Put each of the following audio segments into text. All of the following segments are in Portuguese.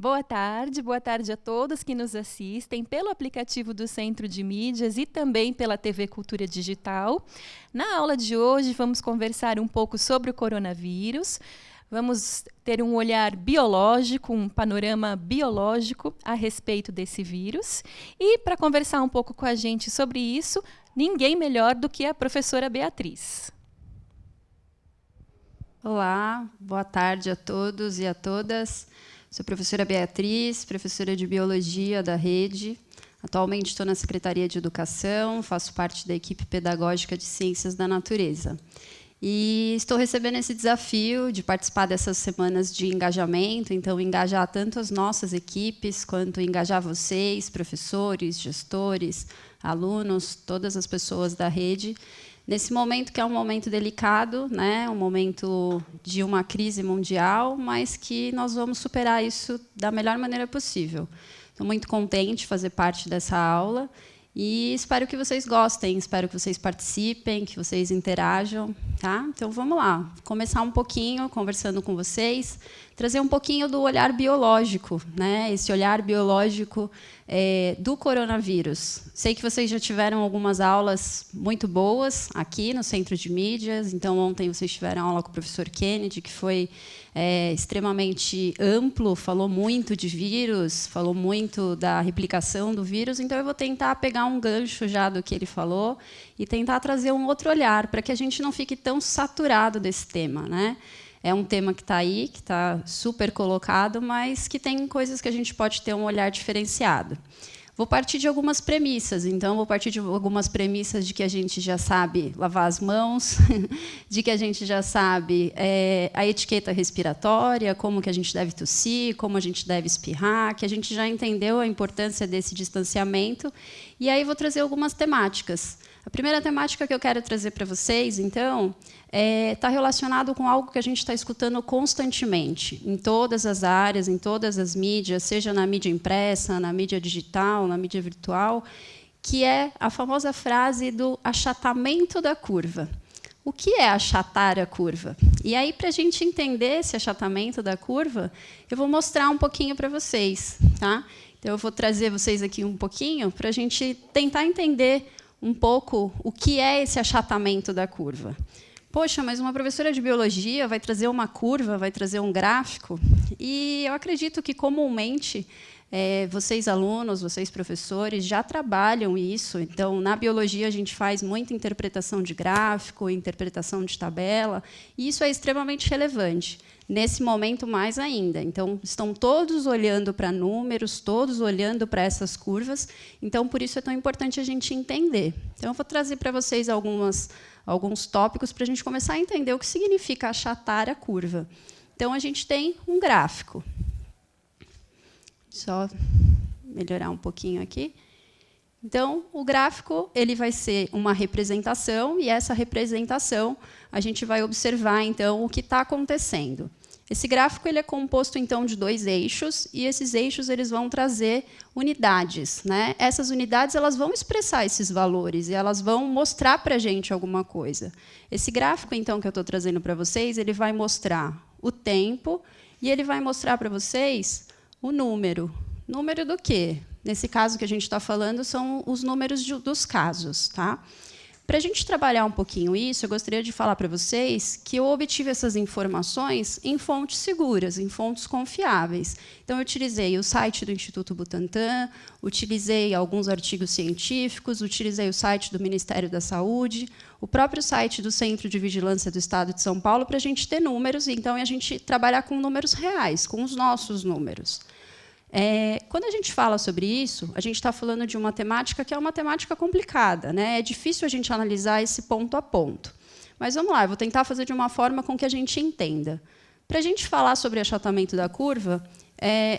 Boa tarde a todos que nos assistem pelo aplicativo do Centro de Mídias e também pela TV Cultura Digital. Na aula de hoje, vamos conversar um pouco sobre o coronavírus. Vamos ter um olhar biológico, um panorama biológico a respeito desse vírus. E para conversar um pouco com a gente sobre isso, ninguém melhor do que a professora Beatriz. Olá, boa tarde a todos e a todas. Sou a professora Beatriz, professora de Biologia da Rede. Atualmente estou na Secretaria de Educação, faço parte da equipe pedagógica de Ciências da Natureza. E estou recebendo esse desafio de participar dessas semanas de engajamento, então engajar tanto as nossas equipes, quanto engajar vocês, professores, gestores, alunos, todas as pessoas da rede, nesse momento que é um momento delicado, né, um momento de uma crise mundial, mas que nós vamos superar isso da melhor maneira possível. Estou muito contente de fazer parte dessa aula e espero que vocês gostem, espero que vocês participem, que vocês interajam. Tá? Então, vamos lá. Vou começar um pouquinho conversando com vocês, trazer um pouquinho do olhar biológico, né? Esse olhar biológico do coronavírus. Sei que vocês já tiveram algumas aulas muito boas aqui no Centro de Mídias. Então, ontem vocês tiveram aula com o professor Kennedy, que foi extremamente amplo, falou muito de vírus, falou muito da replicação do vírus. Então, eu vou tentar pegar um gancho já do que ele falou e tentar trazer um outro olhar, para que a gente não fique tão saturado desse tema, né? É um tema que está aí, que está super colocado, mas que tem coisas que a gente pode ter um olhar diferenciado. Vou partir de algumas premissas. Então, vou partir de algumas premissas de que a gente já sabe lavar as mãos, de que a gente já sabe a etiqueta respiratória, como que a gente deve tossir, como a gente deve espirrar, que a gente já entendeu a importância desse distanciamento. E aí vou trazer algumas temáticas. A primeira temática que eu quero trazer para vocês, então, está relacionado com algo que a gente está escutando constantemente, em todas as áreas, em todas as mídias, seja na mídia impressa, na mídia digital, na mídia virtual, que é a famosa frase do achatamento da curva. O que é achatar a curva? E aí, para a gente entender esse achatamento da curva, eu vou mostrar um pouquinho para vocês. Tá? Então, eu vou trazer vocês aqui um pouquinho para a gente tentar entender um pouco o que é esse achatamento da curva. Poxa, mas uma professora de biologia vai trazer uma curva, vai trazer um gráfico? E eu acredito que, comumente, vocês alunos, vocês professores, já trabalham isso. Então, na biologia, a gente faz muita interpretação de gráfico, interpretação de tabela, e isso é extremamente relevante. Nesse momento, mais ainda. Então, estão todos olhando para números, todos olhando para essas curvas. Então, por isso é tão importante a gente entender. Então, eu vou trazer para vocês alguns tópicos para a gente começar a entender o que significa achatar a curva. Então, a gente tem um gráfico. Só melhorar um pouquinho aqui. Então, o gráfico ele vai ser uma representação, e essa representação a gente vai observar então o que está acontecendo. Esse gráfico ele é composto então de dois eixos, e esses eixos eles vão trazer unidades, né? Essas unidades elas vão expressar esses valores e elas vão mostrar para a gente alguma coisa. Esse gráfico então que eu estou trazendo para vocês, ele vai mostrar o tempo e ele vai mostrar para vocês o número. Número do quê? Nesse caso que a gente está falando, são os números dos casos. Tá? Para a gente trabalhar um pouquinho isso, eu gostaria de falar para vocês que eu obtive essas informações em fontes seguras, em fontes confiáveis. Então, eu utilizei o site do Instituto Butantan, utilizei alguns artigos científicos, utilizei o site do Ministério da Saúde, o próprio site do Centro de Vigilância do Estado de São Paulo, para a gente ter números, e então a gente trabalhar com números reais, com os nossos números. Quando a gente fala sobre isso, a gente está falando de uma temática que é uma temática complicada, né? É difícil a gente analisar esse ponto a ponto. Mas vamos lá, eu vou tentar fazer de uma forma com que a gente entenda. Para a gente falar sobre achatamento da curva,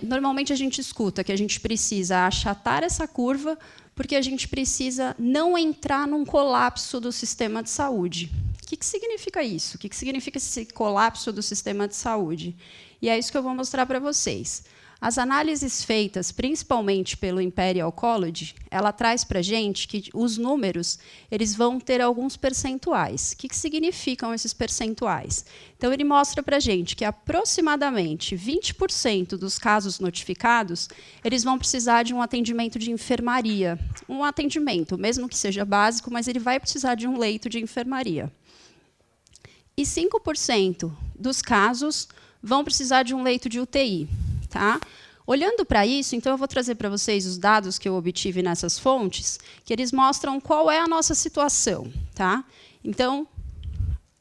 normalmente a gente escuta que a gente precisa achatar essa curva porque a gente precisa não entrar num colapso do sistema de saúde. O que significa isso? O que significa esse colapso do sistema de saúde? E é isso que eu vou mostrar para vocês. As análises feitas principalmente pelo Imperial College, ela traz para a gente que os números eles vão ter alguns percentuais. O que significam esses percentuais? Então, ele mostra para a gente que aproximadamente 20% dos casos notificados eles vão precisar de um atendimento de enfermaria. Um atendimento, mesmo que seja básico, mas ele vai precisar de um leito de enfermaria. E 5% dos casos vão precisar de um leito de UTI. Tá? Olhando para isso, então eu vou trazer para vocês os dados que eu obtive nessas fontes, que eles mostram qual é a nossa situação. Tá? Então,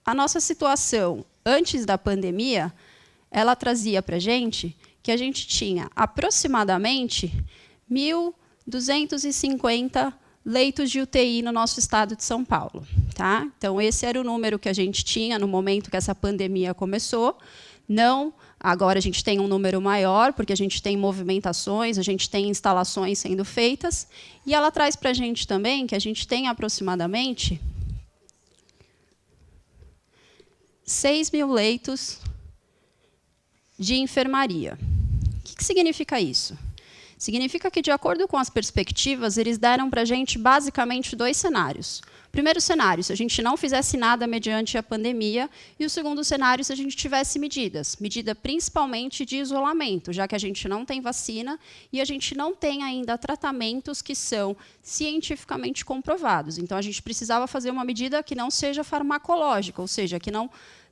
a nossa situação antes da pandemia, ela trazia para a gente que a gente tinha aproximadamente 1.250 leitos de UTI no nosso estado de São Paulo. Tá? Então, esse era o número que a gente tinha no momento que essa pandemia começou. Não, agora a gente tem um número maior, porque a gente tem movimentações, a gente tem instalações sendo feitas, e ela traz para a gente também que a gente tem aproximadamente 6.000 leitos de enfermaria. O que significa isso? Significa que, de acordo com as perspectivas, eles deram para a gente, basicamente, 2 cenários. O primeiro cenário, se a gente não fizesse nada mediante a pandemia, e o segundo cenário, se a gente tivesse medidas, medida principalmente de isolamento, já que a gente não tem vacina e a gente não tem ainda tratamentos que são cientificamente comprovados. Então, a gente precisava fazer uma medida que não seja farmacológica, ou seja, que não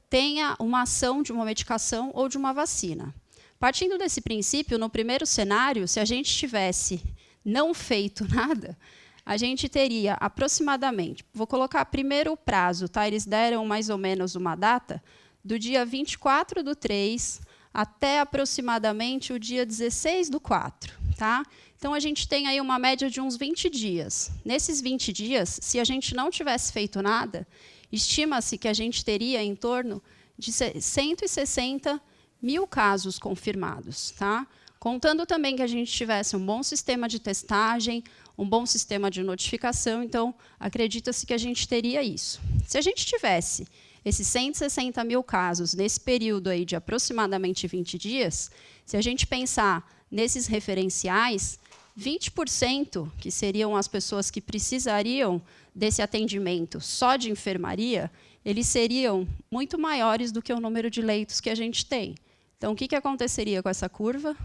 tenha uma ação de uma medicação ou de uma vacina. Partindo desse princípio, no primeiro cenário, se a gente tivesse não feito nada, a gente teria aproximadamente, vou colocar primeiro o prazo, tá? Eles deram mais ou menos uma data, do dia 24/3 até aproximadamente o dia 16/4. Tá? Então, a gente tem aí uma média de uns 20 dias. Nesses 20 dias, se a gente não tivesse feito nada, estima-se que a gente teria em torno de 160.000 casos confirmados. Tá? Contando também que a gente tivesse um bom sistema de testagem, um bom sistema de notificação, então, acredita-se que a gente teria isso. Se a gente tivesse esses 160.000 casos nesse período aí de aproximadamente 20 dias, se a gente pensar nesses referenciais, 20%, que seriam as pessoas que precisariam desse atendimento só de enfermaria, eles seriam muito maiores do que o número de leitos que a gente tem. Então, o que aconteceria com essa curva?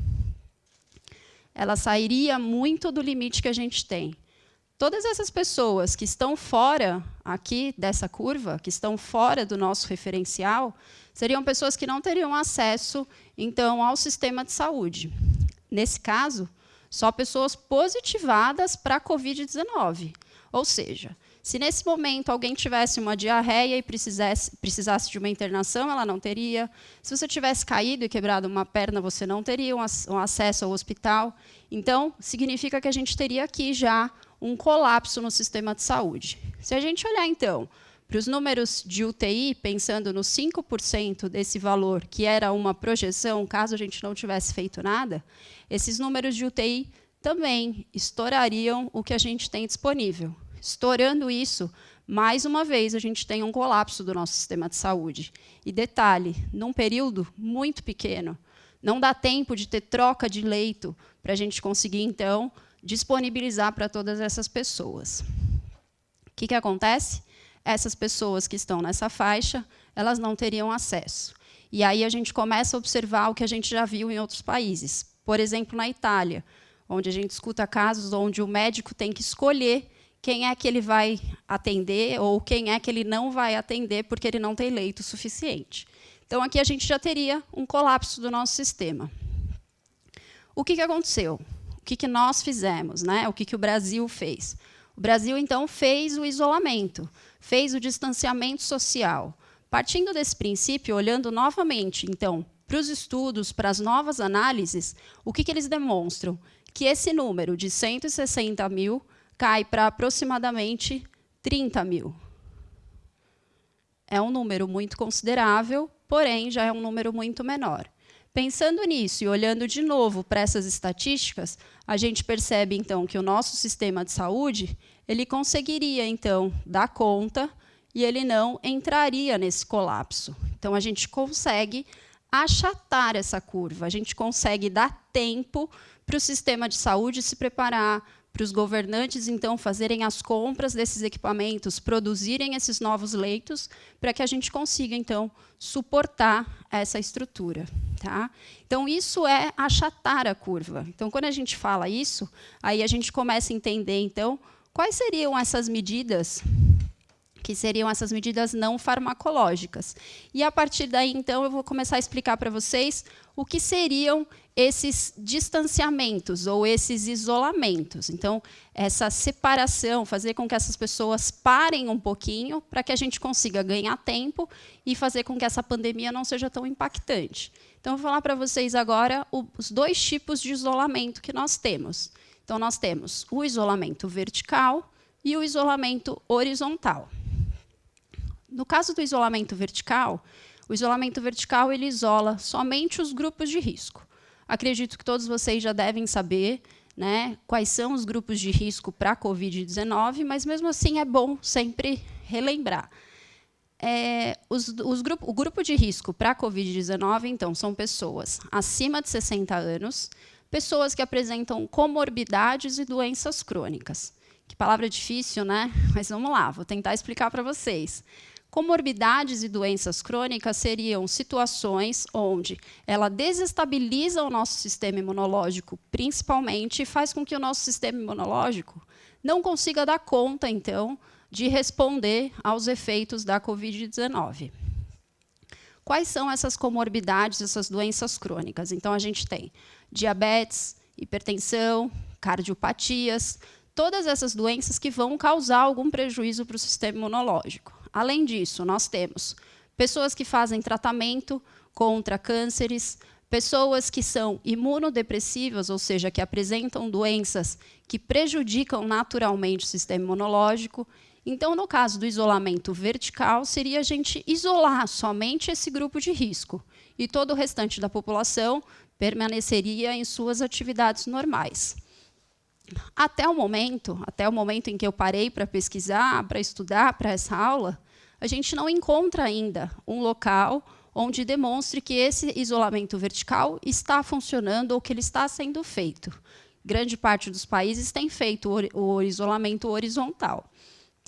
Ela sairia muito do limite que a gente tem. Todas essas pessoas que estão fora aqui dessa curva, que estão fora do nosso referencial, seriam pessoas que não teriam acesso, então, ao sistema de saúde. Nesse caso, só pessoas positivadas para a Covid-19. Ou seja, se nesse momento alguém tivesse uma diarreia e precisasse de uma internação, ela não teria. Se você tivesse caído e quebrado uma perna, você não teria um acesso ao hospital. Então, significa que a gente teria aqui já um colapso no sistema de saúde. Se a gente olhar, então, para os números de UTI, pensando nos 5% desse valor, que era uma projeção, caso a gente não tivesse feito nada, esses números de UTI também estourariam o que a gente tem disponível. Estourando isso, mais uma vez, a gente tem um colapso do nosso sistema de saúde. E detalhe, num período muito pequeno, não dá tempo de ter troca de leito para a gente conseguir, então, disponibilizar para todas essas pessoas. O que acontece? Essas pessoas que estão nessa faixa, elas não teriam acesso. E aí a gente começa a observar o que a gente já viu em outros países. Por exemplo, na Itália, onde a gente escuta casos onde o médico tem que escolher quem é que ele vai atender ou quem é que ele não vai atender porque ele não tem leito suficiente. Então, aqui a gente já teria um colapso do nosso sistema. O que aconteceu? O que nós fizemos? Né? O que o Brasil fez? O Brasil, então, fez o isolamento, fez o distanciamento social. Partindo desse princípio, olhando novamente, então, para os estudos, para as novas análises, o que eles demonstram? Que esse número de 160.000 cai para aproximadamente 30.000. É um número muito considerável, porém, já é um número muito menor. Pensando nisso e olhando de novo para essas estatísticas, a gente percebe, então, que o nosso sistema de saúde ele conseguiria, então, dar conta e ele não entraria nesse colapso. Então, a gente consegue achatar essa curva. A gente consegue dar tempo para o sistema de saúde se preparar, para os governantes, então, fazerem as compras desses equipamentos, produzirem esses novos leitos, para que a gente consiga, então, suportar essa estrutura. Tá? Então, isso é achatar a curva. Então, quando a gente fala isso, aí a gente começa a entender, então, quais seriam essas medidas, que seriam essas medidas não farmacológicas. E, a partir daí, então, eu vou começar a explicar para vocês o que seriam esses distanciamentos ou esses isolamentos. Então, essa separação, fazer com que essas pessoas parem um pouquinho para que a gente consiga ganhar tempo e fazer com que essa pandemia não seja tão impactante. Então, eu vou falar para vocês agora os 2 tipos de isolamento que nós temos. Então, nós temos o isolamento vertical e o isolamento horizontal. No caso do isolamento vertical, o isolamento vertical ele isola somente os grupos de risco. Acredito que todos vocês já devem saber, né, quais são os grupos de risco para a Covid-19, mas, mesmo assim, é bom sempre relembrar. O grupo de risco para a Covid-19, então, são pessoas acima de 60 anos, pessoas que apresentam comorbidades e doenças crônicas. Que palavra difícil, né? Mas vamos lá, vou tentar explicar para vocês. Comorbidades e doenças crônicas seriam situações onde ela desestabiliza o nosso sistema imunológico, principalmente, e faz com que o nosso sistema imunológico não consiga dar conta, então, de responder aos efeitos da Covid-19. Quais são essas comorbidades, essas doenças crônicas? Então, a gente tem diabetes, hipertensão, cardiopatias, todas essas doenças que vão causar algum prejuízo para o sistema imunológico. Além disso, nós temos pessoas que fazem tratamento contra cânceres, pessoas que são imunodepressivas, ou seja, que apresentam doenças que prejudicam naturalmente o sistema imunológico. Então, no caso do isolamento vertical, seria a gente isolar somente esse grupo de risco, e todo o restante da população permaneceria em suas atividades normais. Até o momento em que eu parei para pesquisar, para estudar para essa aula, a gente não encontra ainda um local onde demonstre que esse isolamento vertical está funcionando ou que ele está sendo feito. Grande parte dos países tem feito o isolamento horizontal.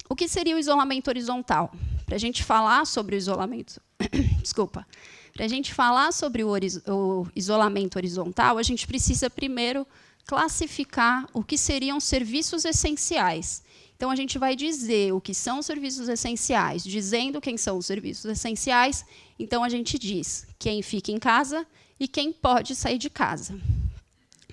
O que seria o isolamento horizontal? Para a gente falar sobre o isolamento... Desculpa. Para a gente falar sobre o isolamento horizontal, a gente precisa, primeiro, classificar o que seriam serviços essenciais. Então, a gente vai dizer o que são os serviços essenciais. Dizendo quem são os serviços essenciais, então a gente diz quem fica em casa e quem pode sair de casa.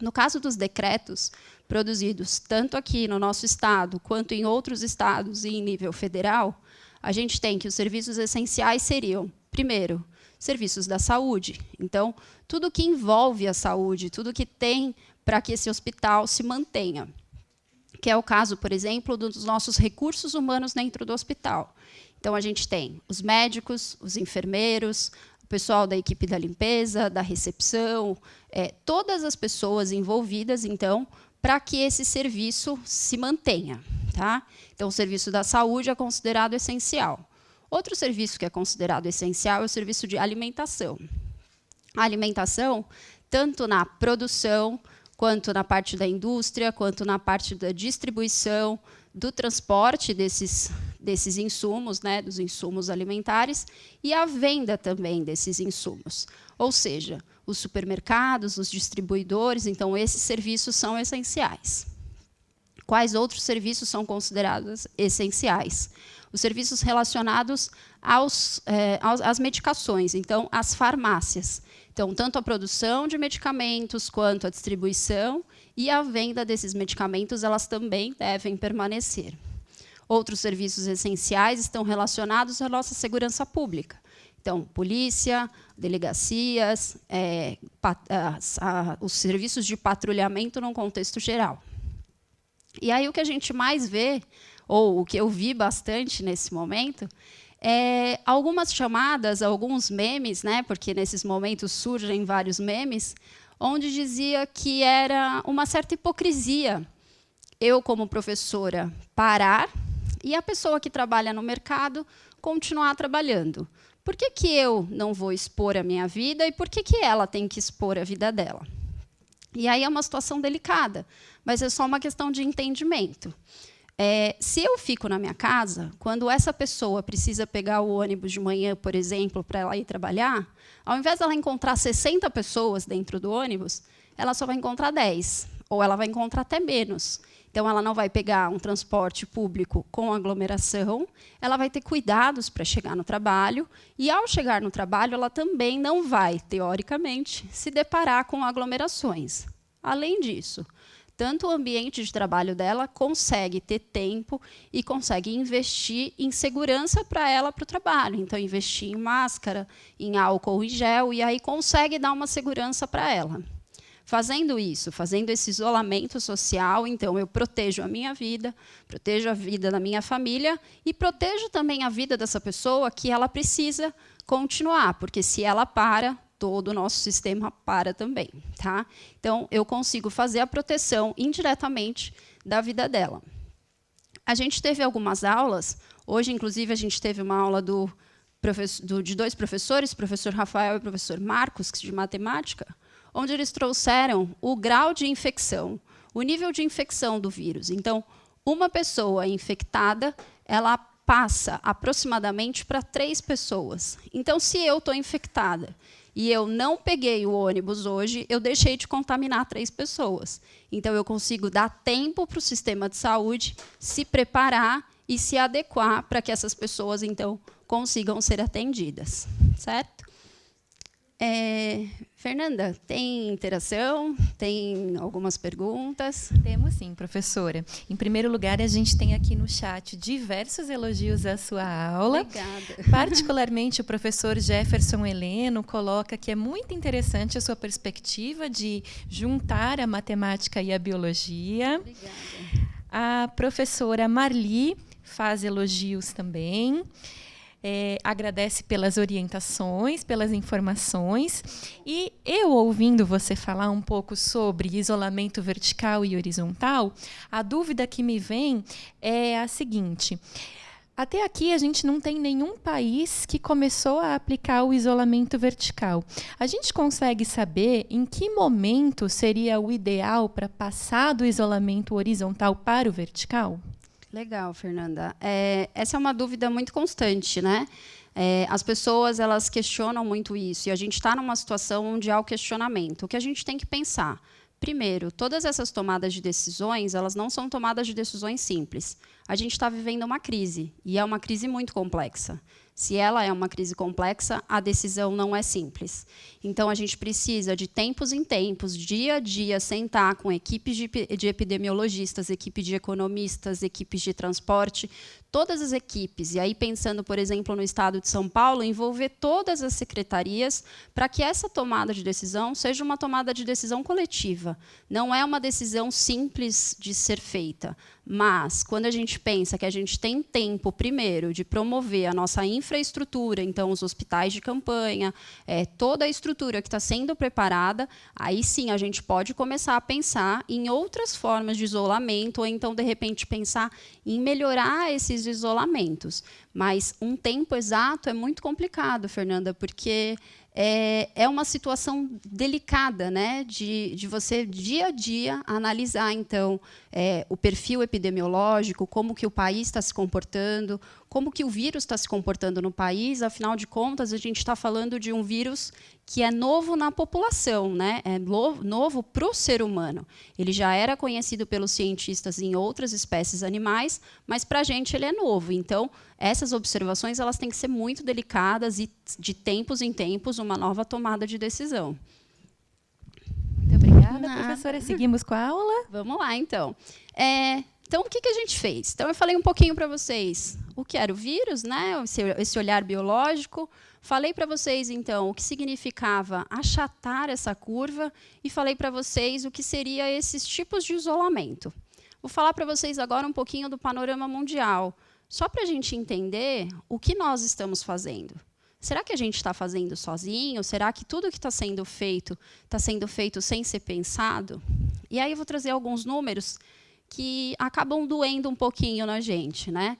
No caso dos decretos produzidos tanto aqui no nosso estado quanto em outros estados e em nível federal, a gente tem que os serviços essenciais seriam, primeiro, serviços da saúde. Então, tudo que envolve a saúde, tudo que tem para que esse hospital se mantenha, que é o caso, por exemplo, dos nossos recursos humanos dentro do hospital. Então, a gente tem os médicos, os enfermeiros, o pessoal da equipe da limpeza, da recepção, todas as pessoas envolvidas, então, para que esse serviço se mantenha. Tá? Então, o serviço da saúde é considerado essencial. Outro serviço que é considerado essencial é o serviço de alimentação. A alimentação, tanto na produção, quanto na parte da indústria, quanto na parte da distribuição, do transporte desses insumos, né, dos insumos alimentares, e a venda também desses insumos. Ou seja, os supermercados, os distribuidores, então, esses serviços são essenciais. Quais outros serviços são considerados essenciais? Os serviços relacionados às medicações, então, as farmácias. Então, tanto a produção de medicamentos, quanto a distribuição e a venda desses medicamentos, elas também devem permanecer. Outros serviços essenciais estão relacionados à nossa segurança pública. Então, polícia, delegacias, os serviços de patrulhamento num contexto geral. E aí o que a gente mais vê, ou o que eu vi bastante nesse momento, algumas chamadas, alguns memes, né, porque nesses momentos surgem vários memes, onde dizia que era uma certa hipocrisia eu, como professora, parar e a pessoa que trabalha no mercado continuar trabalhando. Por que que eu não vou expor a minha vida e por que que ela tem que expor a vida dela? E aí é uma situação delicada, mas é só uma questão de entendimento. Se eu fico na minha casa, quando essa pessoa precisa pegar o ônibus de manhã, por exemplo, para ela ir trabalhar, ao invés dela encontrar 60 pessoas dentro do ônibus, ela só vai encontrar 10, ou ela vai encontrar até menos. Então, ela não vai pegar um transporte público com aglomeração, ela vai ter cuidados para chegar no trabalho, e, ao chegar no trabalho, ela também não vai, teoricamente, se deparar com aglomerações. Além disso, tanto o ambiente de trabalho dela consegue ter tempo e consegue investir em segurança para ela, para o trabalho. Então, investir em máscara, em álcool e gel, e aí consegue dar uma segurança para ela. Fazendo isso, fazendo esse isolamento social, então eu protejo a minha vida, protejo a vida da minha família e protejo também a vida dessa pessoa que ela precisa continuar, porque se ela para, todo o nosso sistema para também. Tá? Então, eu consigo fazer a proteção indiretamente da vida dela. A gente teve algumas aulas, hoje, inclusive, a gente teve uma aula de dois professores, o professor Rafael e o professor Marcos, de matemática, onde eles trouxeram o grau de infecção, o nível de infecção do vírus. Então, uma pessoa infectada, ela passa aproximadamente para 3 pessoas. Então, se eu estou infectada e eu não peguei o ônibus hoje, eu deixei de contaminar 3 pessoas. Então, eu consigo dar tempo para o sistema de saúde se preparar e se adequar para que essas pessoas, então, consigam ser atendidas. Certo? Fernanda, tem interação? Tem algumas perguntas? Temos sim, professora. Em primeiro lugar, a gente tem aqui no chat diversos elogios à sua aula. Obrigada. Particularmente, o professor Jefferson Heleno coloca que é muito interessante a sua perspectiva de juntar a matemática e a biologia. Obrigada. A professora Marli faz elogios também. Agradece pelas orientações, pelas informações. E eu, ouvindo você falar um pouco sobre isolamento vertical e horizontal, a dúvida que me vem é a seguinte: até aqui a gente não tem nenhum país que começou a aplicar o isolamento vertical. A gente consegue saber em que momento seria o ideal para passar do isolamento horizontal para o vertical? Legal, Fernanda. Essa é uma dúvida muito constante, né? As pessoas elas questionam muito isso e a gente está numa situação onde há o questionamento. O que a gente tem que pensar? Primeiro, todas essas tomadas de decisões, elas não são tomadas de decisões simples. A gente está vivendo uma crise e é uma crise muito complexa. Se ela é uma crise complexa, a decisão não é simples. Então, a gente precisa, de tempos em tempos, dia a dia, sentar com equipes de epidemiologistas, equipe de economistas, equipes de transporte, todas as equipes. E aí, pensando, por exemplo, no estado de São Paulo, envolver todas as secretarias para que essa tomada de decisão seja uma tomada de decisão coletiva. Não é uma decisão simples de ser feita. Mas, quando a gente pensa que a gente tem tempo, primeiro, de promover a nossa infraestrutura, então, os hospitais de campanha, toda a estrutura que está sendo preparada, aí sim a gente pode começar a pensar em outras formas de isolamento, ou então, de repente, pensar em melhorar esses isolamentos. Mas um tempo exato é muito complicado, Fernanda, porque é uma situação delicada, né, de você, dia a dia, analisar, então, o perfil epidemiológico, como que o país está se comportando, como que o vírus está se comportando no país. Afinal de contas, a gente está falando de um vírus que é novo na população, né? É novo para o ser humano. Ele já era conhecido pelos cientistas em outras espécies animais, mas para a gente ele é novo. Então, essas observações elas têm que ser muito delicadas e, de tempos em tempos, uma nova tomada de decisão. Muito obrigada, professora. Seguimos com a aula? Vamos lá, então. Então, o que a gente fez? Então, eu falei um pouquinho para vocês o que era o vírus, né? Esse olhar biológico. Falei para vocês, então, o que significava achatar essa curva e falei para vocês o que seriam esses tipos de isolamento. Vou falar para vocês agora um pouquinho do panorama mundial, só para a gente entender o que nós estamos fazendo. Será que a gente está fazendo sozinho? Será que tudo que está sendo feito sem ser pensado? E aí eu vou trazer alguns números que acabam doendo um pouquinho na gente, né?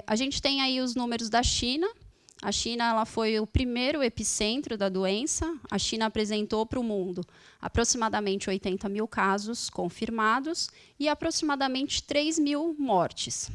A gente tem aí os números da China. A China ela foi o primeiro epicentro da doença. A China apresentou para o mundo aproximadamente 80 mil casos confirmados e aproximadamente 3 mil mortes.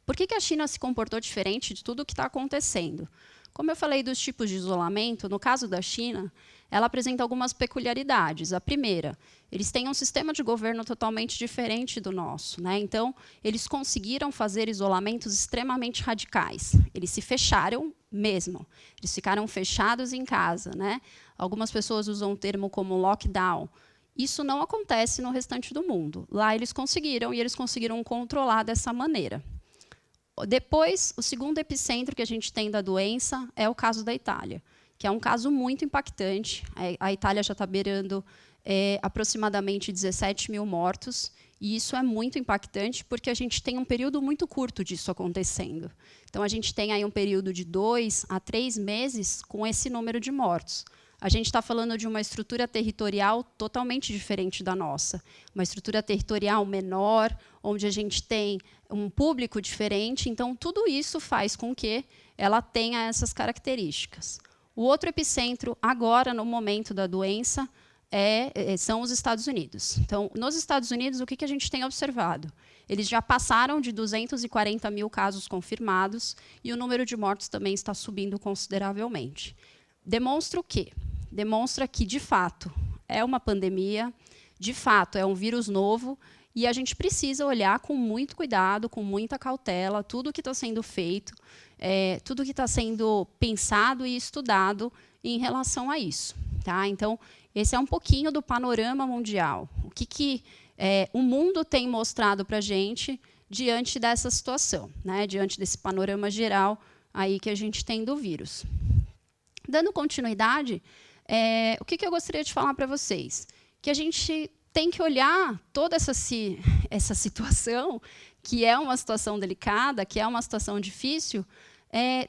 Por que a China se comportou diferente de tudo o que está acontecendo? Como eu falei dos tipos de isolamento, no caso da China, ela apresenta algumas peculiaridades. A primeira, eles têm um sistema de governo totalmente diferente do nosso, né? Então, eles conseguiram fazer isolamentos extremamente radicais. Eles se fecharam mesmo. Eles ficaram fechados em casa, né? Algumas pessoas usam um termo como lockdown. Isso não acontece no restante do mundo. Lá eles conseguiram, e eles conseguiram controlar dessa maneira. Depois, o segundo epicentro que a gente tem da doença é o caso da Itália, que é um caso muito impactante. A Itália já está beirando aproximadamente 17 mil mortos, e isso é muito impactante porque a gente tem um período muito curto disso acontecendo. Então, a gente tem aí um período de 2 a 3 meses com esse número de mortos. A gente está falando de uma estrutura territorial totalmente diferente da nossa. Uma estrutura territorial menor, onde a gente tem um público diferente. Então, tudo isso faz com que ela tenha essas características. O outro epicentro, agora, no momento da doença, são os Estados Unidos. Então, nos Estados Unidos, o que a gente tem observado? Eles já passaram de 240 mil casos confirmados e o número de mortos também está subindo consideravelmente. Demonstra o quê? Demonstra que, de fato, é uma pandemia, de fato, é um vírus novo, e a gente precisa olhar com muito cuidado, com muita cautela, tudo que está sendo feito, tudo que está sendo pensado e estudado em relação a isso. Tá? Então, esse é um pouquinho do panorama mundial. O que o mundo tem mostrado para a gente diante dessa situação, né? Diante desse panorama geral aí que a gente tem do vírus. Dando continuidade, o que eu gostaria de falar para vocês? Que a gente tem que olhar toda essa situação, que é uma situação delicada, que é uma situação difícil,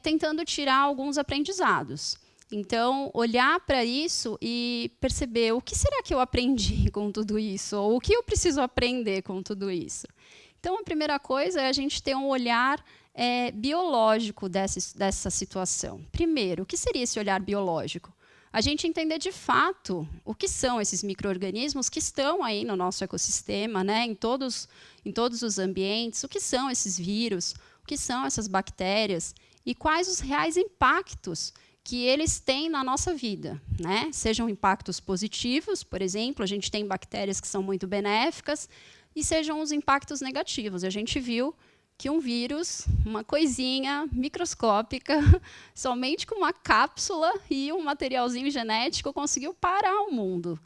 tentando tirar alguns aprendizados. Então, olhar para isso e perceber o que será que eu aprendi com tudo isso, ou o que eu preciso aprender com tudo isso. Então, a primeira coisa é a gente ter um olhar biológico dessa situação. Primeiro, o que seria esse olhar biológico? A gente entender de fato o que são esses micro-organismos que estão aí no nosso ecossistema, né, em todos os ambientes, o que são esses vírus, o que são essas bactérias e quais os reais impactos que eles têm na nossa vida, né? Sejam impactos positivos, por exemplo, a gente tem bactérias que são muito benéficas, e sejam os impactos negativos. A gente viu que um vírus, uma coisinha microscópica, somente com uma cápsula e um materialzinho genético, conseguiu parar o mundo.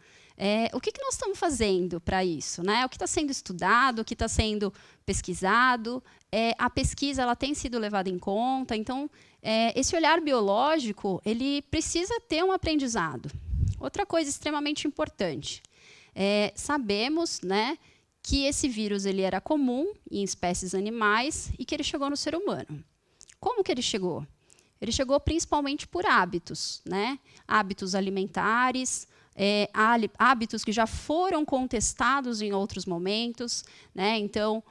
O que nós estamos fazendo para isso, né? O que está sendo estudado, o que está sendo pesquisado, a pesquisa ela tem sido levada em conta. Então, esse olhar biológico ele precisa ter um aprendizado. Outra coisa extremamente importante, sabemos, né, que esse vírus ele era comum em espécies animais e que ele chegou no ser humano. Como que ele chegou? Ele chegou principalmente por hábitos, né? Hábitos alimentares, hábitos que já foram contestados em outros momentos, né? Então,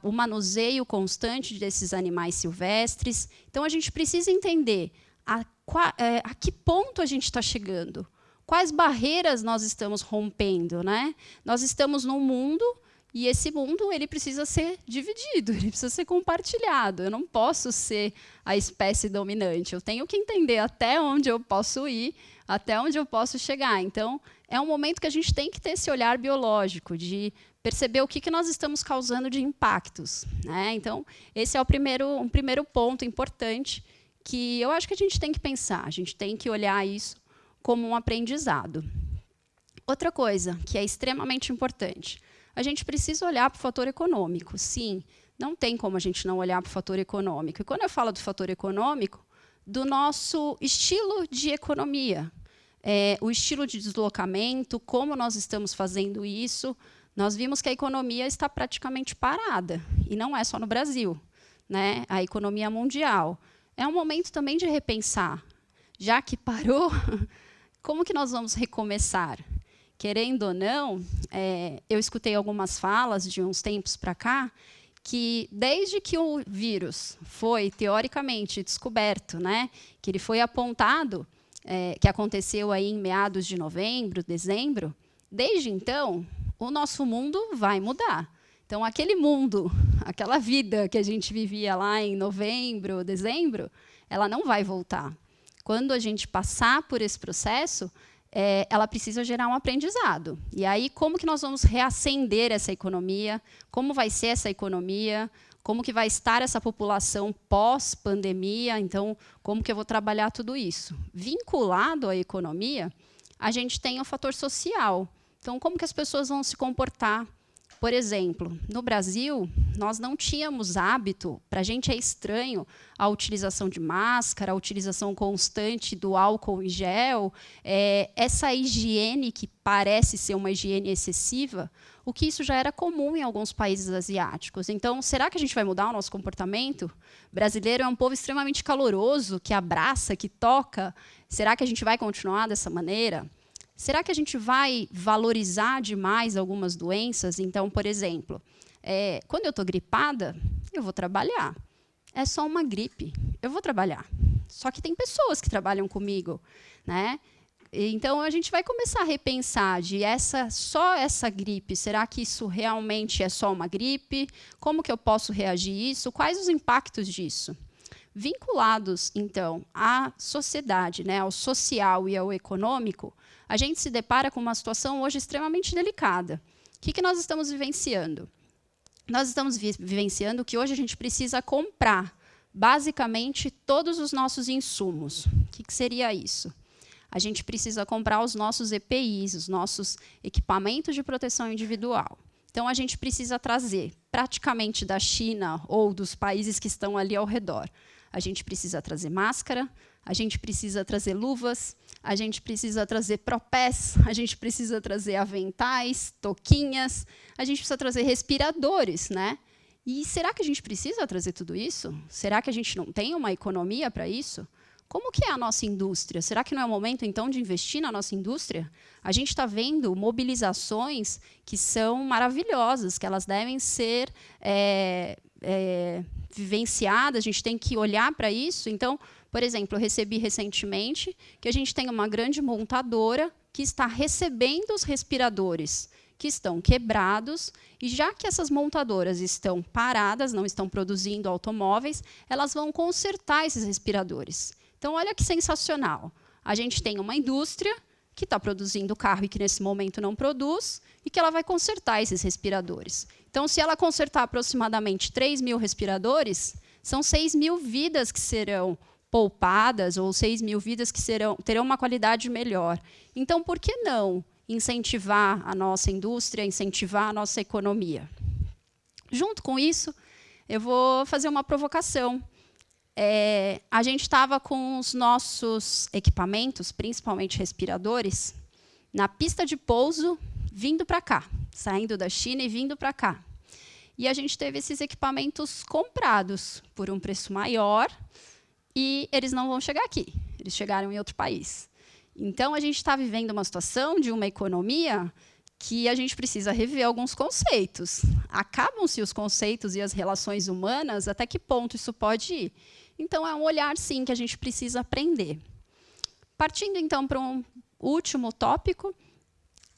o manuseio constante desses animais silvestres. Então, a gente precisa entender a que ponto a gente está chegando. Quais barreiras nós estamos rompendo, né? Nós estamos num mundo e esse mundo ele precisa ser dividido, ele precisa ser compartilhado. Eu não posso ser a espécie dominante. Eu tenho que entender até onde eu posso ir, até onde eu posso chegar. Então, é um momento que a gente tem que ter esse olhar biológico, de perceber o que nós estamos causando de impactos, né? Então, esse é um primeiro ponto importante que eu acho que a gente tem que pensar. A gente tem que olhar isso como um aprendizado. Outra coisa que é extremamente importante, a gente precisa olhar para o fator econômico. Sim, não tem como a gente não olhar para o fator econômico. E quando eu falo do fator econômico, do nosso estilo de economia, o estilo de deslocamento, como nós estamos fazendo isso, nós vimos que a economia está praticamente parada, e não é só no Brasil, né? A economia mundial. É um momento também de repensar. Já que parou, como que nós vamos recomeçar? Querendo ou não, eu escutei algumas falas de uns tempos para cá que desde que o vírus foi, teoricamente, descoberto, né, que ele foi apontado, que aconteceu aí em meados de novembro, dezembro, desde então, o nosso mundo vai mudar. Então, aquele mundo, aquela vida que a gente vivia lá em novembro, dezembro, ela não vai voltar. Quando a gente passar por esse processo, ela precisa gerar um aprendizado. E aí, como que nós vamos reacender essa economia? Como vai ser essa economia? Como que vai estar essa população pós-pandemia? Então, como que eu vou trabalhar tudo isso? Vinculado à economia, a gente tem o fator social. Então, como que as pessoas vão se comportar? Por exemplo, no Brasil, nós não tínhamos hábito, para a gente é estranho a utilização de máscara, a utilização constante do álcool em gel, essa higiene que parece ser uma higiene excessiva, o que isso já era comum em alguns países asiáticos. Então, será que a gente vai mudar o nosso comportamento? O brasileiro é um povo extremamente caloroso, que abraça, que toca. Será que a gente vai continuar dessa maneira? Será que a gente vai valorizar demais algumas doenças? Então, por exemplo, quando eu estou gripada, eu vou trabalhar. É só uma gripe, eu vou trabalhar. Só que tem pessoas que trabalham comigo, né? Então, a gente vai começar a repensar de só essa gripe, será que isso realmente é só uma gripe? Como que eu posso reagir a isso? Quais os impactos disso? Vinculados, então, à sociedade, né, ao social e ao econômico, a gente se depara com uma situação hoje extremamente delicada. O que nós estamos vivenciando? Nós estamos vivenciando que hoje a gente precisa comprar, basicamente, todos os nossos insumos. O que seria isso? A gente precisa comprar os nossos EPIs, os nossos equipamentos de proteção individual. Então, a gente precisa trazer, praticamente da China ou dos países que estão ali ao redor. A gente precisa trazer máscara, a gente precisa trazer luvas, a gente precisa trazer propés, a gente precisa trazer aventais, touquinhas, a gente precisa trazer respiradores, né? E será que a gente precisa trazer tudo isso? Será que a gente não tem uma economia para isso? Como que é a nossa indústria? Será que não é o momento, então, de investir na nossa indústria? A gente está vendo mobilizações que são maravilhosas, que elas devem ser vivenciadas, a gente tem que olhar para isso. Então, por exemplo, eu recebi recentemente que a gente tem uma grande montadora que está recebendo os respiradores que estão quebrados, e já que essas montadoras estão paradas, não estão produzindo automóveis, elas vão consertar esses respiradores. Então, olha que sensacional. A gente tem uma indústria que está produzindo carro e que, nesse momento, não produz, e que ela vai consertar esses respiradores. Então, se ela consertar aproximadamente 3.000 respiradores, são 6.000 vidas que serão poupadas, ou 6.000 vidas que terão uma qualidade melhor. Então, por que não incentivar a nossa indústria, incentivar a nossa economia? Junto com isso, eu vou fazer uma provocação. A gente estava com os nossos equipamentos, principalmente respiradores, na pista de pouso, vindo para cá, saindo da China e vindo para cá. E a gente teve esses equipamentos comprados por um preço maior e eles não vão chegar aqui, eles chegaram em outro país. Então, a gente está vivendo uma situação de uma economia que a gente precisa rever alguns conceitos. Acabam-se os conceitos e as relações humanas, até que ponto isso pode ir? Então, é um olhar, sim, que a gente precisa aprender. Partindo, então, para um último tópico, o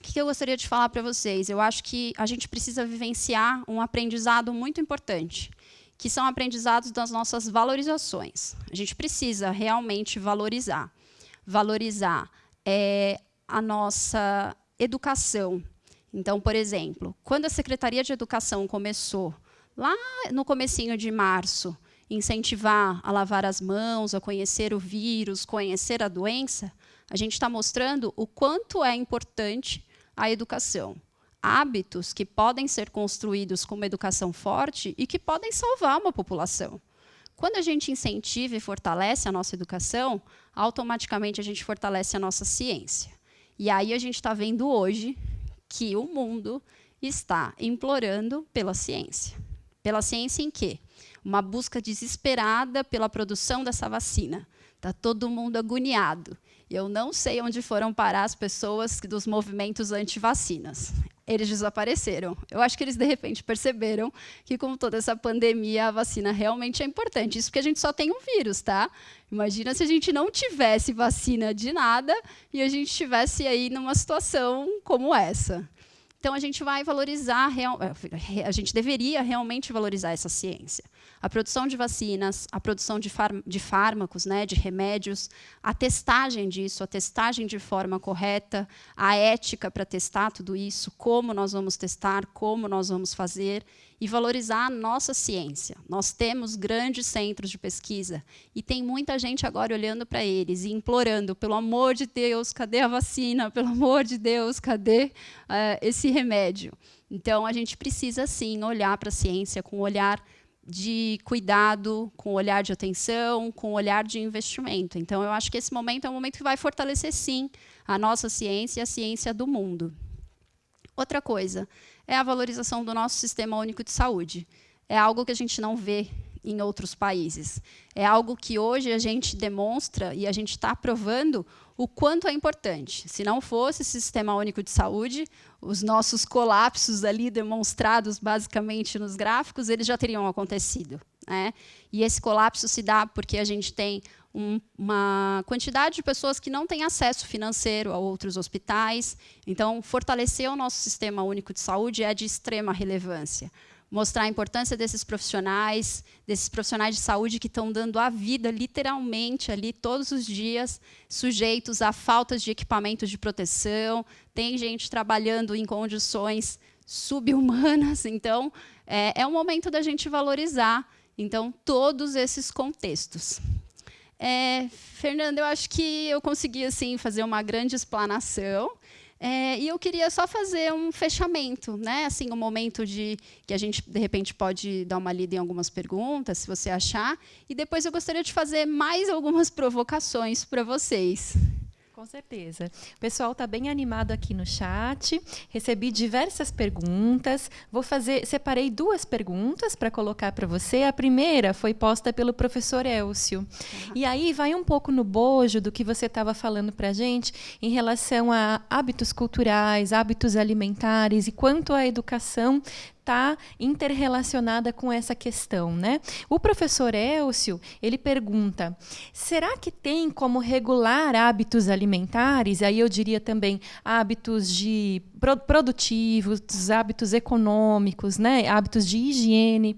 que eu gostaria de falar para vocês? Eu acho que a gente precisa vivenciar um aprendizado muito importante, que são aprendizados das nossas valorizações. A gente precisa realmente valorizar. Valorizar a nossa educação. Então, por exemplo, quando a Secretaria de Educação começou, lá no comecinho de março, incentivar a lavar as mãos, a conhecer o vírus, conhecer a doença, a gente está mostrando o quanto é importante a educação. Hábitos que podem ser construídos com uma educação forte e que podem salvar uma população. Quando a gente incentiva e fortalece a nossa educação, automaticamente a gente fortalece a nossa ciência. E aí a gente está vendo hoje que o mundo está implorando pela ciência. Pela ciência em quê? Uma busca desesperada pela produção dessa vacina. Está todo mundo agoniado. Eu não sei onde foram parar as pessoas dos movimentos anti-vacinas. Eles desapareceram. Eu acho que eles, de repente, perceberam que, com toda essa pandemia, a vacina realmente é importante. Isso porque a gente só tem um vírus, tá? Imagina se a gente não tivesse vacina de nada e a gente estivesse aí numa situação como essa. Então, a gente vai valorizar, a gente deveria realmente valorizar essa ciência. A produção de vacinas, a produção de fármacos, né, de remédios, a testagem disso, a testagem de forma correta, a ética para testar tudo isso, como nós vamos testar, como nós vamos fazer, e valorizar a nossa ciência. Nós temos grandes centros de pesquisa e tem muita gente agora olhando para eles e implorando, pelo amor de Deus, cadê a vacina? Pelo amor de Deus, cadê esse remédio? Então, a gente precisa, sim, olhar para a ciência com um olhar de cuidado, com um olhar de atenção, com um olhar de investimento. Então, eu acho que esse momento é um momento que vai fortalecer, sim, a nossa ciência e a ciência do mundo. Outra coisa é a valorização do nosso Sistema Único de Saúde. É algo que a gente não vê em outros países. É algo que hoje a gente demonstra e a gente está provando o quanto é importante. Se não fosse esse Sistema Único de Saúde, os nossos colapsos ali demonstrados basicamente nos gráficos, eles já teriam acontecido, né? E esse colapso se dá porque a gente tem uma quantidade de pessoas que não têm acesso financeiro a outros hospitais. Então, fortalecer o nosso Sistema Único de Saúde é de extrema relevância. Mostrar a importância desses profissionais de saúde que estão dando a vida, literalmente, ali todos os dias, sujeitos a faltas de equipamentos de proteção. Tem gente trabalhando em condições subhumanas. Então, é um momento da gente valorizar então, todos esses contextos. Fernanda, eu acho que eu consegui assim, fazer uma grande explanação. E eu queria só fazer um fechamento, né? Assim, um momento que a gente, de repente, pode dar uma lida em algumas perguntas, se você achar. E depois eu gostaria de fazer mais algumas provocações para vocês. Com certeza. O pessoal está bem animado aqui no chat. Recebi diversas perguntas. Separei 2 perguntas para colocar para você. A primeira foi posta pelo professor Elcio. E aí vai um pouco no bojo do que você estava falando para a gente em relação a hábitos culturais, hábitos alimentares e quanto a educação está interrelacionada com essa questão, né? O professor Elcio, ele pergunta, será que tem como regular hábitos alimentares? Aí eu diria também hábitos produtivos, hábitos econômicos, né? Hábitos de higiene,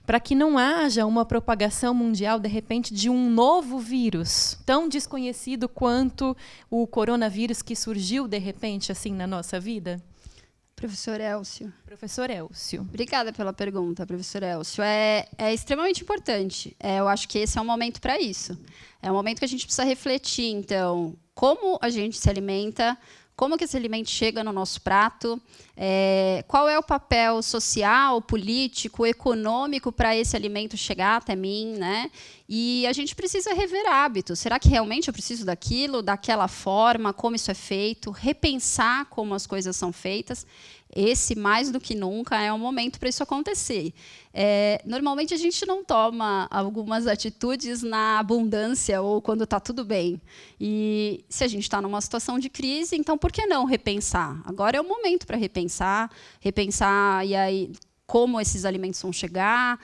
para que não haja uma propagação mundial, de repente, de um novo vírus, tão desconhecido quanto o coronavírus que surgiu, de repente, assim, na nossa vida? Professor Elcio. Professor Elcio. Obrigada pela pergunta, professor Elcio. É extremamente importante. Eu acho que esse é um momento para isso. É um momento que a gente precisa refletir, então, como a gente se alimenta, como que esse alimento chega no nosso prato, qual é o papel social, político, econômico para esse alimento chegar até mim, né? E a gente precisa rever hábitos. Será que realmente eu preciso daquilo, daquela forma, como isso é feito, repensar como as coisas são feitas? Esse, mais do que nunca, é um momento para isso acontecer. Normalmente, a gente não toma algumas atitudes na abundância ou quando está tudo bem. E se a gente está numa situação de crise, então, por que não repensar? Agora é o momento para repensar e aí como esses alimentos vão chegar,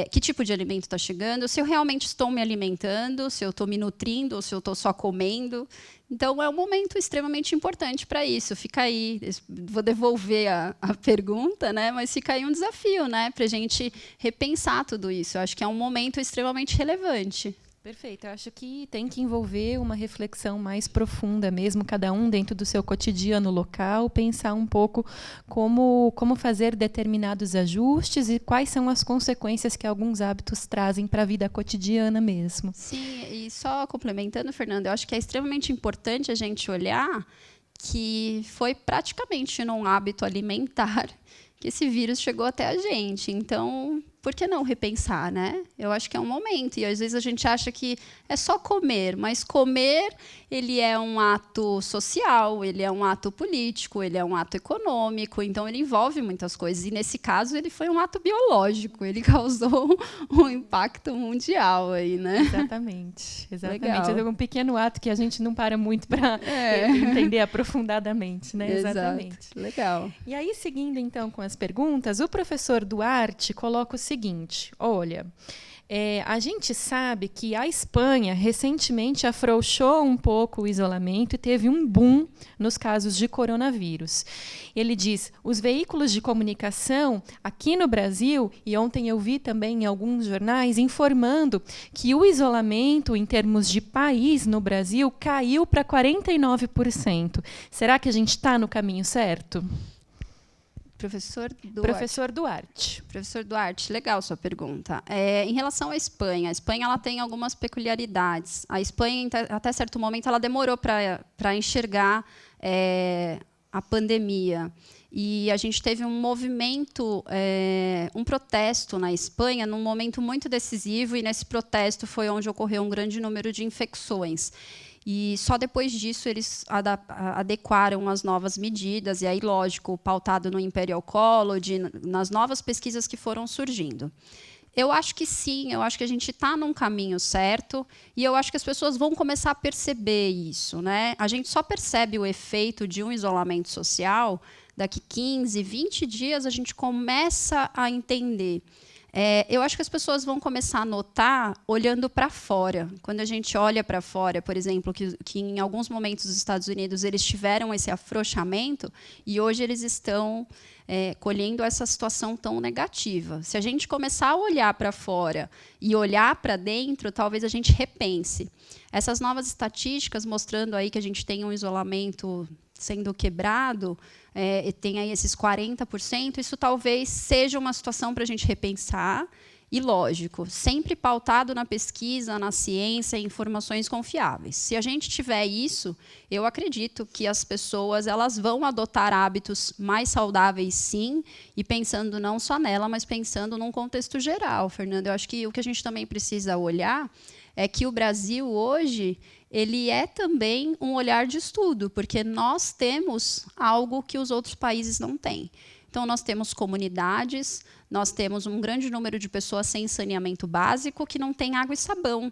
que tipo de alimento está chegando, se eu realmente estou me alimentando, se eu estou me nutrindo ou se eu estou só comendo. Então, é um momento extremamente importante para isso. Fica aí, vou devolver a pergunta, né? Mas fica aí um desafio, né? Para a gente repensar tudo isso. Eu acho que é um momento extremamente relevante. Perfeito. Eu acho que tem que envolver uma reflexão mais profunda mesmo, cada um dentro do seu cotidiano local, pensar um pouco como fazer determinados ajustes e quais são as consequências que alguns hábitos trazem para a vida cotidiana mesmo. Sim, e só complementando, Fernanda, eu acho que é extremamente importante a gente olhar que foi praticamente num hábito alimentar que esse vírus chegou até a gente. Então, por que não repensar, né? Eu acho que é um momento. E às vezes a gente acha que é só comer, mas comer, ele é um ato social, ele é um ato político, ele é um ato econômico, então ele envolve muitas coisas. E nesse caso ele foi um ato biológico, ele causou um impacto mundial aí, né? Exatamente. É um pequeno ato que a gente não para muito para entender aprofundadamente, né? Exato. Exatamente. Legal. E aí, seguindo então com as perguntas, o professor Duarte coloca o seguinte: olha, a gente sabe que a Espanha recentemente afrouxou um pouco o isolamento e teve um boom nos casos de coronavírus. Ele diz: os veículos de comunicação aqui no Brasil, e ontem eu vi também em alguns jornais informando que o isolamento em termos de país no Brasil caiu para 49%. Será que a gente está no caminho certo? Professor Duarte. Professor Duarte, legal sua pergunta. Em relação à Espanha, a Espanha ela tem algumas peculiaridades. A Espanha, até certo momento, ela demorou para enxergar a pandemia. E a gente teve um movimento, um protesto na Espanha, num momento muito decisivo, e nesse protesto foi onde ocorreu um grande número de infecções. E só depois disso eles adequaram as novas medidas, e aí, lógico, pautado no Imperial College, nas novas pesquisas que foram surgindo. Eu acho que sim, eu acho que a gente está num caminho certo, e eu acho que as pessoas vão começar a perceber isso, né? A gente só percebe o efeito de um isolamento social daqui 15, 20 dias, a gente começa a entender. Eu acho que as pessoas vão começar a notar olhando para fora. Quando a gente olha para fora, por exemplo, que em alguns momentos os Estados Unidos eles tiveram esse afrouxamento e hoje eles estão colhendo essa situação tão negativa. Se a gente começar a olhar para fora e olhar para dentro, talvez a gente repense. Essas novas estatísticas mostrando aí que a gente tem um isolamento sendo quebrado, tem aí esses 40%, isso talvez seja uma situação para a gente repensar, e, lógico, sempre pautado na pesquisa, na ciência e informações confiáveis. Se a gente tiver isso, eu acredito que as pessoas elas vão adotar hábitos mais saudáveis, sim, e pensando não só nela, mas pensando num contexto geral, Fernanda. Eu acho que o que a gente também precisa olhar é que o Brasil, hoje, ele é também um olhar de estudo, porque nós temos algo que os outros países não têm. Então, nós temos comunidades, nós temos um grande número de pessoas sem saneamento básico que não tem água e sabão.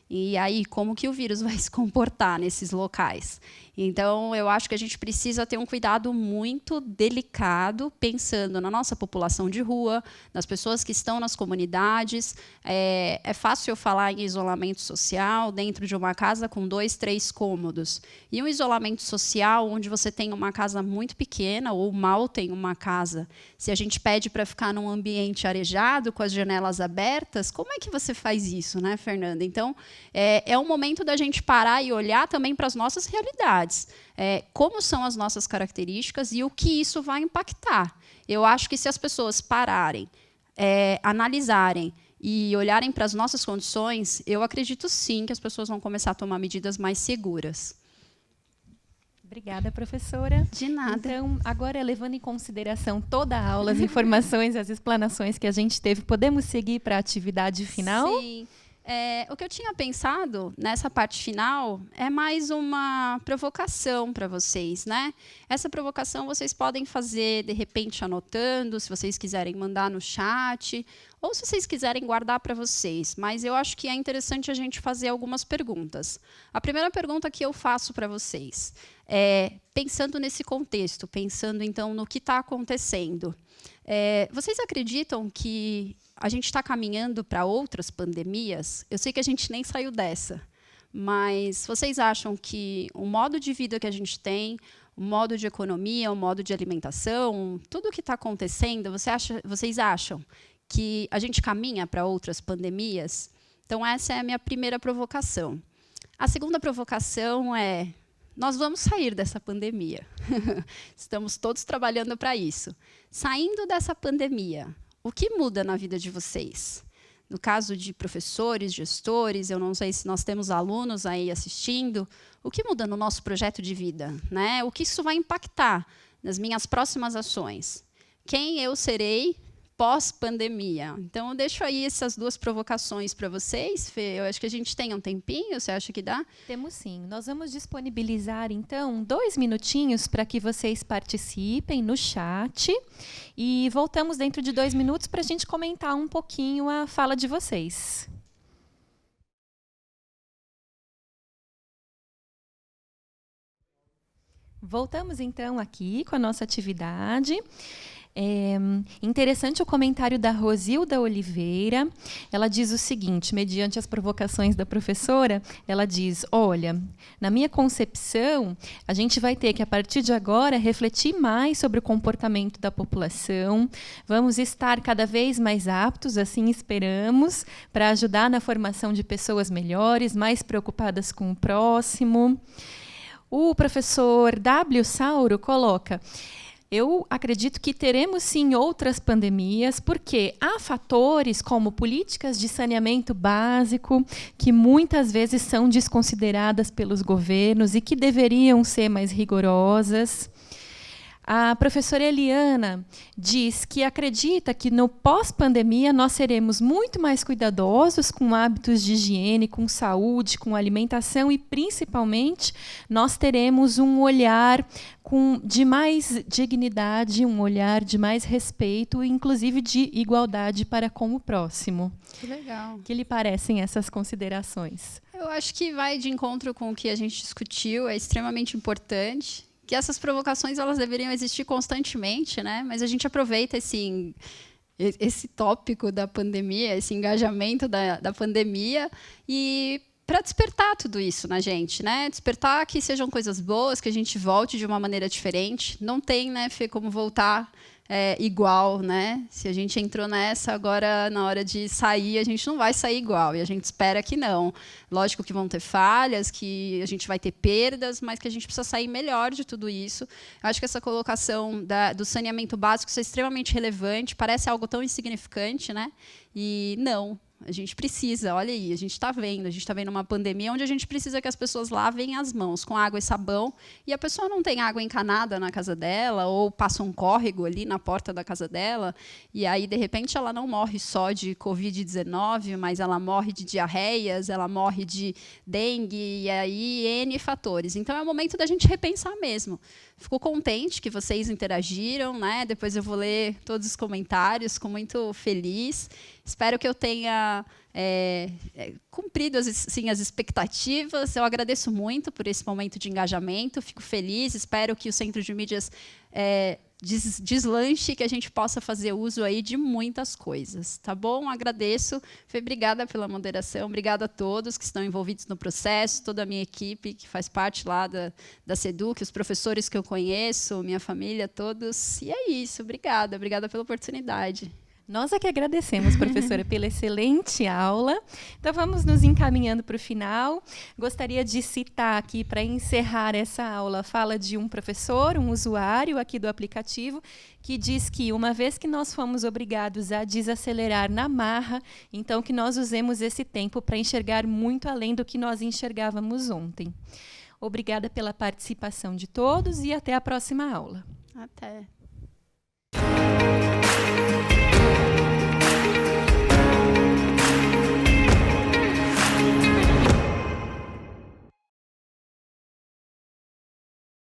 E aí, como que o vírus vai se comportar nesses locais? Então, eu acho que a gente precisa ter um cuidado muito delicado, pensando na nossa população de rua, nas pessoas que estão nas comunidades. É fácil eu falar em isolamento social dentro de uma casa com 2, 3 cômodos. E um isolamento social onde você tem uma casa muito pequena ou mal tem uma casa. Se a gente pede para ficar num ambiente arejado, com as janelas abertas, como é que você faz isso, né, Fernanda? Então, é um momento da gente parar e olhar também para as nossas realidades. Como são as nossas características e o que isso vai impactar. Eu acho que se as pessoas pararem, analisarem e olharem para as nossas condições, eu acredito sim que as pessoas vão começar a tomar medidas mais seguras. Obrigada, professora. De nada. Então, agora, levando em consideração toda a aula, as informações, as explanações que a gente teve, podemos seguir para a atividade final? Sim. O que eu tinha pensado nessa parte final é mais uma provocação para vocês, né? Essa provocação vocês podem fazer, de repente, anotando, se vocês quiserem mandar no chat, ou se vocês quiserem guardar para vocês. Mas eu acho que é interessante a gente fazer algumas perguntas. A primeira pergunta que eu faço para vocês é, pensando nesse contexto, pensando, então, no que está acontecendo. Vocês acreditam que a gente está caminhando para outras pandemias? Eu sei que a gente nem saiu dessa, mas vocês acham que o modo de vida que a gente tem, o modo de economia, o modo de alimentação, tudo o que está acontecendo, vocês acham que a gente caminha para outras pandemias? Então, essa é a minha primeira provocação. A segunda provocação é: nós vamos sair dessa pandemia. Estamos todos trabalhando para isso. Saindo dessa pandemia, o que muda na vida de vocês? No caso de professores, gestores, eu não sei se nós temos alunos aí assistindo, o que muda no nosso projeto de vida, né? O que isso vai impactar nas minhas próximas ações? Quem eu serei pós-pandemia. Então, eu deixo aí essas duas provocações para vocês, Fê. Eu acho que a gente tem um tempinho, você acha que dá? Temos sim. Nós vamos disponibilizar, então, 2 minutinhos para que vocês participem no chat e voltamos dentro de 2 minutos para a gente comentar um pouquinho a fala de vocês. Voltamos, então, aqui com a nossa atividade. Interessante o comentário da Rosilda Oliveira. Ela diz o seguinte, mediante as provocações da professora, ela diz, olha, na minha concepção, a gente vai ter que, a partir de agora, refletir mais sobre o comportamento da população, vamos estar cada vez mais aptos, assim esperamos, para ajudar na formação de pessoas melhores, mais preocupadas com o próximo. O professor W. Sauro coloca, eu acredito que teremos sim outras pandemias, porque há fatores como políticas de saneamento básico, que muitas vezes são desconsideradas pelos governos e que deveriam ser mais rigorosas. A professora Eliana diz que acredita que no pós-pandemia nós seremos muito mais cuidadosos com hábitos de higiene, com saúde, com alimentação e, principalmente, nós teremos um olhar de mais dignidade, um olhar de mais respeito, inclusive de igualdade para com o próximo. Que legal. O que lhe parecem essas considerações? Eu acho que vai de encontro com o que a gente discutiu, é extremamente importante. Que essas provocações elas deveriam existir constantemente, né? Mas a gente aproveita esse tópico da pandemia, esse engajamento da pandemia e para despertar tudo isso na gente, né? Despertar que sejam coisas boas, que a gente volte de uma maneira diferente. Não tem, né, Fê, como voltar igual, né? Se a gente entrou nessa, agora na hora de sair, a gente não vai sair igual, e a gente espera que não. Lógico que vão ter falhas, que a gente vai ter perdas, mas que a gente precisa sair melhor de tudo isso. Eu acho que essa colocação do saneamento básico é extremamente relevante, parece algo tão insignificante, né? E não. A gente precisa, olha aí, a gente está vendo uma pandemia onde a gente precisa que as pessoas lavem as mãos com água e sabão, e a pessoa não tem água encanada na casa dela, ou passa um córrego ali na porta da casa dela, e aí, de repente, ela não morre só de Covid-19, mas ela morre de diarreias, ela morre de dengue, e aí N fatores. Então, é o momento da gente repensar mesmo. Fico contente que vocês interagiram, né? Depois eu vou ler todos os comentários, fico muito feliz. Espero que eu tenha cumprido sim, as expectativas. Eu agradeço muito por esse momento de engajamento, fico feliz, espero que o Centro de Mídias deslanche, que a gente possa fazer uso aí de muitas coisas, tá bom? Agradeço, Fê, obrigada pela moderação, obrigada a todos que estão envolvidos no processo, toda a minha equipe que faz parte lá da SEDUC, os professores que eu conheço, minha família, todos, e é isso, obrigada pela oportunidade. Nós é que agradecemos, professora, pela excelente aula. Então, vamos nos encaminhando para o final. Gostaria de citar aqui, para encerrar essa aula, a fala de um professor, um usuário aqui do aplicativo, que diz que, uma vez que nós fomos obrigados a desacelerar na marra, então que nós usemos esse tempo para enxergar muito além do que nós enxergávamos ontem. Obrigada pela participação de todos e até a próxima aula. Até.